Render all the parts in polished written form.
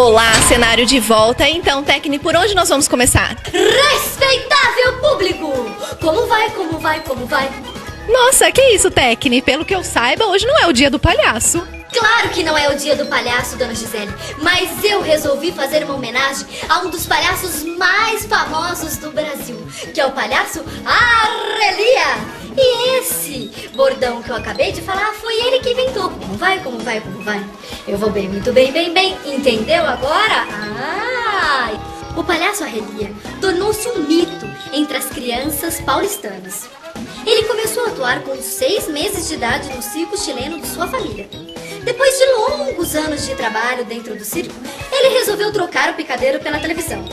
Olá, cenário de volta. Então, técnico, por onde nós vamos começar? Respeitável público! Como vai, como vai, como vai? Nossa, que isso, técnico? Pelo que eu saiba, hoje não é o dia do palhaço. Claro que não é o dia do palhaço, dona Gisele, mas eu resolvi fazer uma homenagem a um dos palhaços mais famosos do Brasil, que é o palhaço Arrelia. E esse bordão que eu acabei de falar foi ele que inventou. Como vai, como vai, como vai? Eu vou bem, muito bem, bem, bem. Entendeu agora? O palhaço Arrelia tornou-se um mito entre as crianças paulistanas. Ele começou a atuar com 6 meses de idade no circo chileno de sua família. Depois de longos anos de trabalho dentro do circo, ele resolveu trocar o picadeiro pela televisão.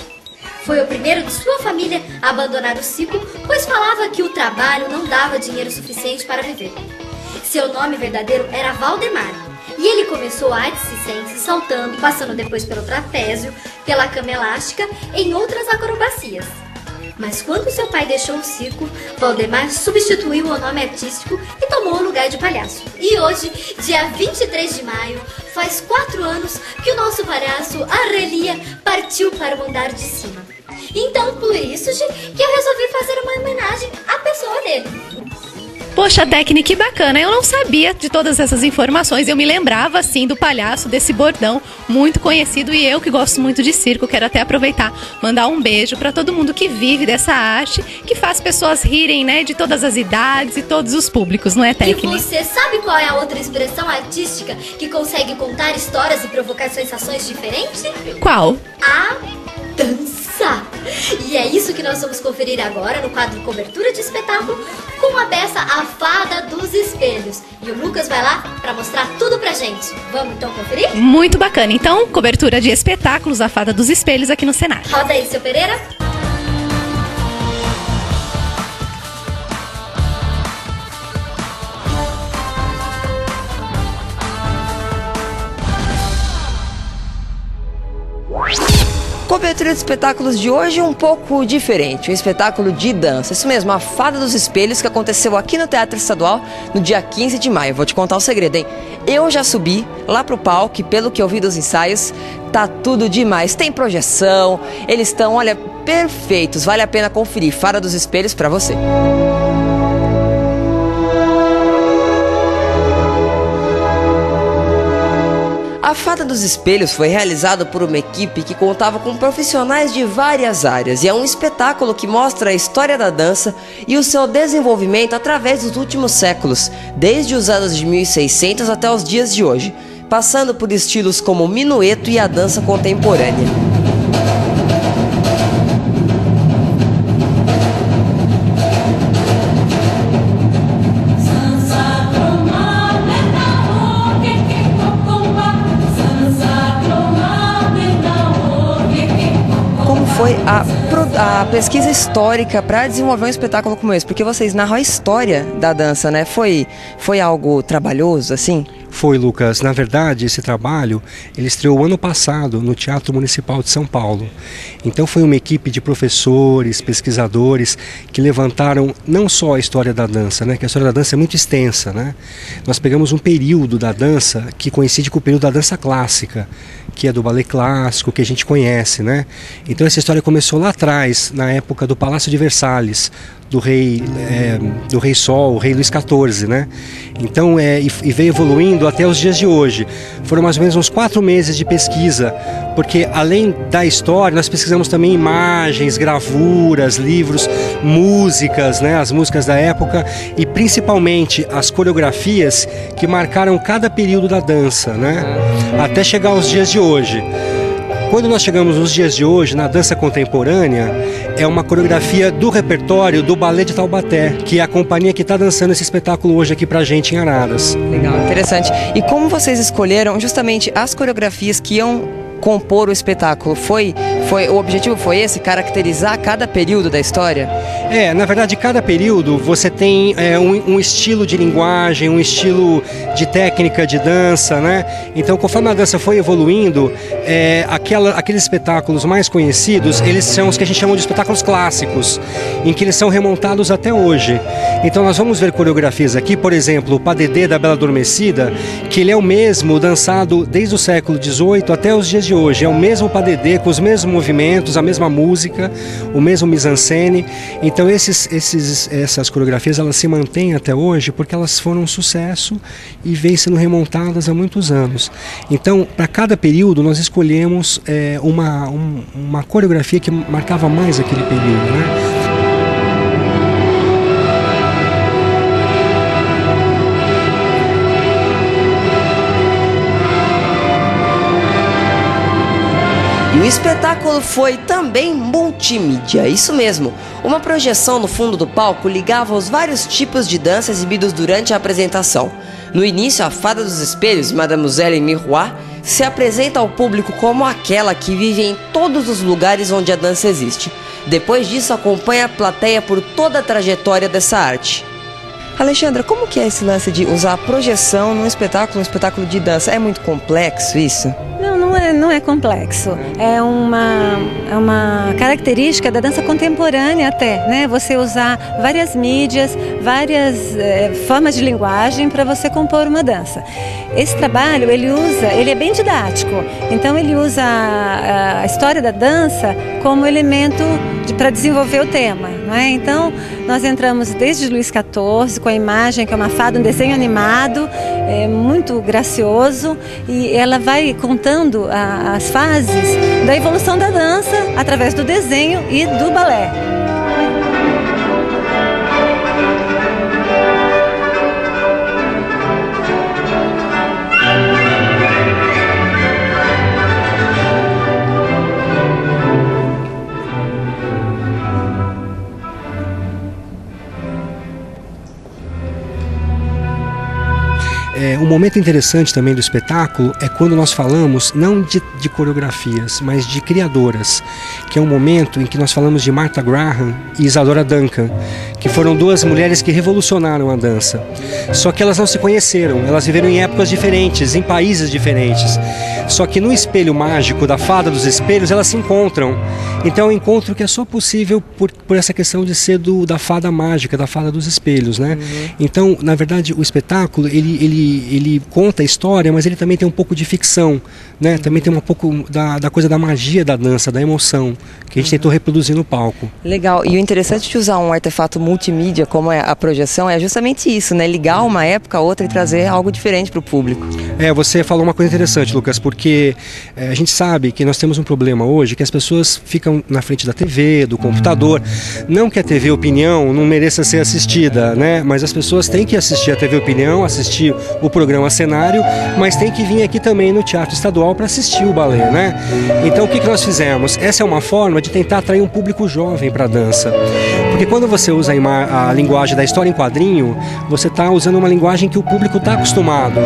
Foi o primeiro de sua família a abandonar o circo, pois falava que o trabalho não dava dinheiro suficiente para viver. Seu nome verdadeiro era Valdemar, e ele começou artes circenses saltando, passando depois pelo trapézio, pela cama elástica, em outras acrobacias. Mas quando seu pai deixou o circo, Valdemar substituiu o nome artístico e tomou o lugar de palhaço. E hoje, dia 23 de maio, faz 4 anos que o nosso palhaço Arrelia partiu para o andar de cima. Então, por isso que eu resolvi fazer uma homenagem à pessoa dele. Poxa, técnica, que bacana. Eu não sabia de todas essas informações. Eu me lembrava, assim, do palhaço, desse bordão muito conhecido. E eu, que gosto muito de circo, quero até aproveitar, mandar um beijo para todo mundo que vive dessa arte, que faz pessoas rirem, né, de todas as idades e todos os públicos, não é, técnica? E você sabe qual é a outra expressão artística que consegue contar histórias e provocar sensações diferentes? Qual? A dança. E é isso que nós vamos conferir agora no quadro Cobertura de Espetáculo com a peça A Fada dos Espelhos. E o Lucas vai lá para mostrar tudo pra gente. Vamos então conferir? Muito bacana. Então, cobertura de espetáculos, A Fada dos Espelhos aqui no cenário. Roda aí, seu Pereira. Cobertura de espetáculos de hoje é um pouco diferente, um espetáculo de dança. Isso mesmo, a Fada dos Espelhos, que aconteceu aqui no Teatro Estadual no dia 15 de maio. Vou te contar um segredo, hein? Eu já subi lá pro palco e pelo que eu vi dos ensaios, tá tudo demais. Tem projeção, eles estão, olha, perfeitos. Vale a pena conferir. Fada dos Espelhos pra você. A Fada dos Espelhos foi realizada por uma equipe que contava com profissionais de várias áreas e é um espetáculo que mostra a história da dança e o seu desenvolvimento através dos últimos séculos, desde os anos de 1600 até os dias de hoje, passando por estilos como o minueto e a dança contemporânea. Foi a pesquisa histórica para desenvolver um espetáculo como esse? Porque vocês narram a história da dança, né? Foi algo trabalhoso, assim? Foi, Lucas. Na verdade, esse trabalho, ele estreou ano passado no Teatro Municipal de São Paulo. Então foi uma equipe de professores, pesquisadores, que levantaram não só a história da dança, né? Que a história da dança é muito extensa, né? Nós pegamos um período da dança que coincide com o período da dança clássica, que é do balé clássico, que a gente conhece, né? Então essa história começou lá atrás, na época do Palácio de Versalhes, do rei Sol, o rei Luís XIV, né? Então, e veio evoluindo até os dias de hoje. Foram mais ou menos uns 4 meses de pesquisa, porque além da história, nós pesquisamos também imagens, gravuras, livros, músicas, né? As músicas da época e principalmente as coreografias que marcaram cada período da dança, né? Até chegar aos dias de hoje. Quando nós chegamos nos dias de hoje, na dança contemporânea, é uma coreografia do repertório do Balé de Taubaté, que é a companhia que está dançando esse espetáculo hoje aqui pra gente em Araras. Legal, interessante. E como vocês escolheram justamente as coreografias que iam compor o espetáculo? O objetivo foi esse, caracterizar cada período da história? Na verdade, cada período você tem um estilo de linguagem, um estilo de técnica de dança, né? Então, conforme a dança foi evoluindo, aqueles espetáculos mais conhecidos, eles são os que a gente chama de espetáculos clássicos, em que eles são remontados até hoje. Então, nós vamos ver coreografias aqui, por exemplo, o Padedê da Bela Adormecida, que ele é o mesmo dançado desde o século XVIII até os dias dias de hoje. É o mesmo padedê, com os mesmos movimentos, a mesma música, o mesmo mise-en-scène. Então essas coreografias elas se mantêm até hoje porque elas foram um sucesso e vêm sendo remontadas há muitos anos. Então, para cada período, nós escolhemos uma coreografia que marcava mais aquele período, né? E o espetáculo foi também multimídia, isso mesmo. Uma projeção no fundo do palco ligava os vários tipos de dança exibidos durante a apresentação. No início, a Fada dos Espelhos, Mademoiselle Miroir, se apresenta ao público como aquela que vive em todos os lugares onde a dança existe. Depois disso, acompanha a plateia por toda a trajetória dessa arte. Alexandra, como que é esse lance de usar a projeção num espetáculo de dança? É muito complexo isso? Não é complexo. É uma característica da dança contemporânea até, né? Você usar várias mídias, várias formas de linguagem para você compor uma dança. Esse trabalho, ele é bem didático. Então ele usa a história da dança como elemento para desenvolver o tema, não é? Então nós entramos desde Luís XIV com a imagem que é uma fada, um desenho animado, muito gracioso, e ela vai contando as fases da evolução da dança através do desenho e do balé. Um momento interessante também do espetáculo é quando nós falamos não de coreografias, mas de criadoras, que é um momento em que nós falamos de Martha Graham e Isadora Duncan, que foram duas mulheres que revolucionaram a dança. Só que elas não se conheceram, elas viveram em épocas diferentes, em países diferentes. Só que no espelho mágico da Fada dos Espelhos elas se encontram. Então é um encontro que é só possível por essa questão de ser da fada mágica, da Fada dos Espelhos, né? Então, na verdade, o espetáculo ele conta a história, mas ele também tem um pouco de ficção, né? Também tem um pouco da coisa da magia da dança, da emoção, que a gente tentou reproduzir no palco. Legal, e o interessante de usar um artefato multimídia como é a projeção é justamente isso, né? Ligar uma época a outra e trazer algo diferente para o público. Você falou uma coisa interessante, Lucas, porque a gente sabe que nós temos um problema hoje, que as pessoas ficam na frente da TV, do computador. Não que a TV Opinião não mereça ser assistida, né? Mas as pessoas têm que assistir a TV Opinião, assistir o programa Cenário, mas tem que vir aqui também no Teatro Estadual para assistir o balé, né? Então o que nós fizemos? Essa é uma forma de tentar atrair um público jovem para a dança. Porque quando você usa a linguagem da história em quadrinho, você está usando uma linguagem que o público está acostumado,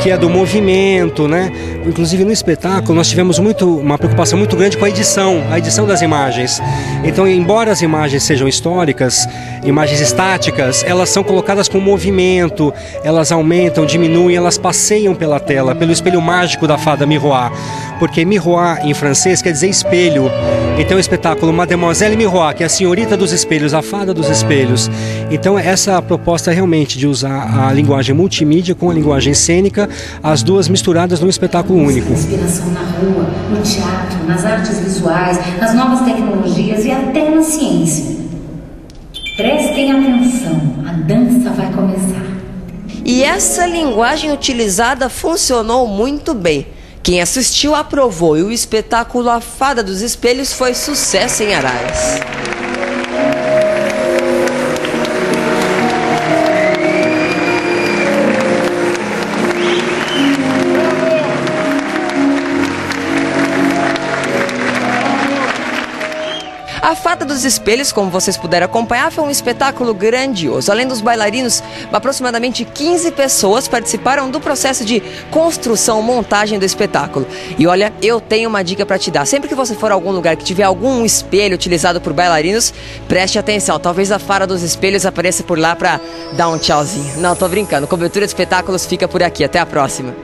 que é do movimento, né? Inclusive no espetáculo nós tivemos uma preocupação muito grande com a edição das imagens. Então, embora as imagens sejam históricas, imagens estáticas, elas são colocadas com movimento, elas aumentam, diminuem, elas passeiam pela tela, pelo espelho mágico da fada Miroir, porque Miroir em francês quer dizer espelho. Então o espetáculo Mademoiselle Miroir, que é a senhorita dos espelhos, a fada dos espelhos. Então essa proposta é realmente de usar a linguagem multimídia com a linguagem cênica, as duas misturadas num espetáculo único. Inspiração na rua, no teatro, nas artes visuais, nas novas tecnologias e até na ciência. Prestem atenção, a dança vai começar. E essa linguagem utilizada funcionou muito bem. Quem assistiu aprovou e o espetáculo A Fada dos Espelhos foi sucesso em Araras. A Fada dos Espelhos, como vocês puderam acompanhar, foi um espetáculo grandioso. Além dos bailarinos, aproximadamente 15 pessoas participaram do processo de construção, montagem do espetáculo. E olha, eu tenho uma dica para te dar. Sempre que você for a algum lugar que tiver algum espelho utilizado por bailarinos, preste atenção. Talvez a Fada dos Espelhos apareça por lá para dar um tchauzinho. Não, tô brincando. Cobertura de espetáculos fica por aqui. Até a próxima.